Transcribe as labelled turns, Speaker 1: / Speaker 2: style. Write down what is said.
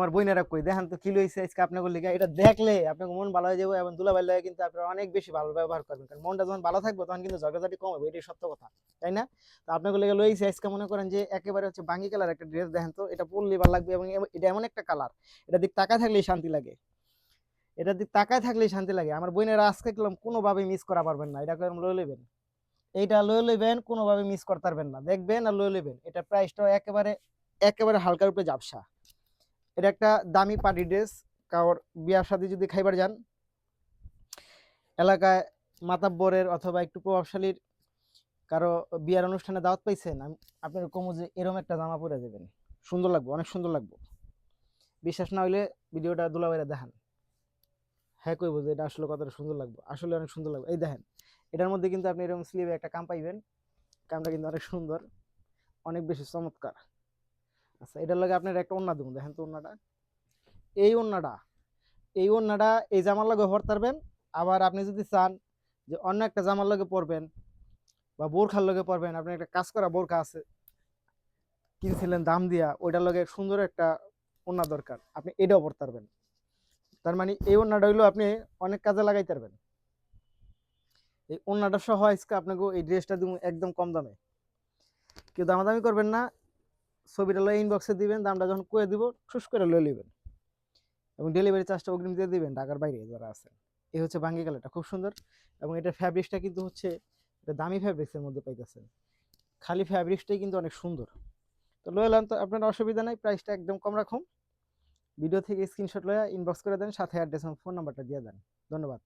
Speaker 1: আমার বইনেরা কই দেখেন তো কি লইছে আজকে আপনাকে লিগা, এটা দেখলে আপনার মন ভালো হয়ে যাবে এবং দুলাভাই লাগে কিন্তু আপনারা অনেক বেশি ভালো ব্যবহার করবেন, কারণ মনটা যখন ভালো থাকবে তখন কিন্তু ঝগড়াঝাটি কম হবে, এটাই সত্য কথা, তাই না? তো আপনাকে লিগা লইছে আজকে, মনে করেন যে একেবারে হচ্ছে বাঙ্গি কালার একটা ড্রেস, দেখেন তো এটা পরলে ভালো লাগবে এবং এটা এমন একটা কালার, এটা দিক তাকায় থাকলেই শান্তি লাগে, এটা দিক তাকায় থাকলেই শান্তি লাগে। আমার বোনেরা আজকে গেলাম কোনোভাবে মিস করা পারবেন না, এটা করে লয়ে লইবেন, এইটা লয়ে লইবেন, কোনোভাবে মিস করতে পারবেন না, দেখবেন আর লয়ে লইবেন। এটা প্রাইসটা একেবারে একেবারে হালকার উপরে ঝাপসা। এটা একটা দামি পার্টি ড্রেস, কারোর বিয়ার সাথে যদি খাইবার যান, এলাকায় মাতাব্বরের অথবা একটু প্রভাবশালীর কারো বিয়ার অনুষ্ঠানে দাওয়াত পাইছেন, আপনার কমু যে এরকম একটা জামা পরে যাবেন, সুন্দর লাগবে, অনেক সুন্দর লাগবে। বিশ্বাস না হইলে ভিডিওটা দুলাভাইরা দেখান, হ্যাঁ কইবো যে এটা আসলে কতটা সুন্দর লাগবে, আসলে অনেক সুন্দর লাগবে। এই দেখেন, এটার মধ্যে কিন্তু আপনি এরকম স্লিভে একটা কাম পাইবেন, কামটা কিন্তু অনেক সুন্দর, অনেক বেশি চমৎকার। আচ্ছা, এটার লাগে আপনার একটা ওড়না দেবো, দেখেন তো ওড়নাটা, এই ওড়নাটা, এই ওড়নাটা এই জামার লগে পরতে পারবেন। আবার আপনি যদি চান যে অন্য একটা জামার লগে পরবেন বা বোরখার লগে পরবেন, আপনি একটা কাজ করা বোরখা আছে কিনছিলেন দাম দিয়া, ওইটার লগে সুন্দর একটা ওড়না দরকার, আপনি এটাও পরতে পারবেন। তার মানে এই ওড়নাটা হইলো আপনি অনেক কাজে লাগাইতে পারবেন। এই ওড়নাটা সহ আজকে আপনাকে এই ড্রেসটা দিব একদম কম দামে, কেউ দামাদামি করবেন না, ছবিটা লয়ে ইনবক্সে দিবেন, দামটা যখন কয়ে দিব ঠুস করে লয়ে নেবেন এবং ডেলিভারি চার্জটা অগ্রিম দিয়ে দিবেন ঢাকার বাইরে যারা আছেন। এই হচ্ছে বাঙ্গি কালারটা, খুব সুন্দর এবং এটার ফ্যাব্রিক্সটা কিন্তু হচ্ছে এটা দামি ফ্যাব্রিক্সের মধ্যে পাইতেছেন, খালি ফ্যাব্রিক্সটাই কিন্তু অনেক সুন্দর। তো লয়ে এলাম, তো আপনার অসুবিধা নাই, প্রাইসটা একদম কম রাখুন। ভিডিও থেকে স্ক্রিনশট লয়ে ইনবক্স করে দেন, সাথে অ্যাড্রেস এবং ফোন নাম্বারটা দিয়ে দেন। ধন্যবাদ।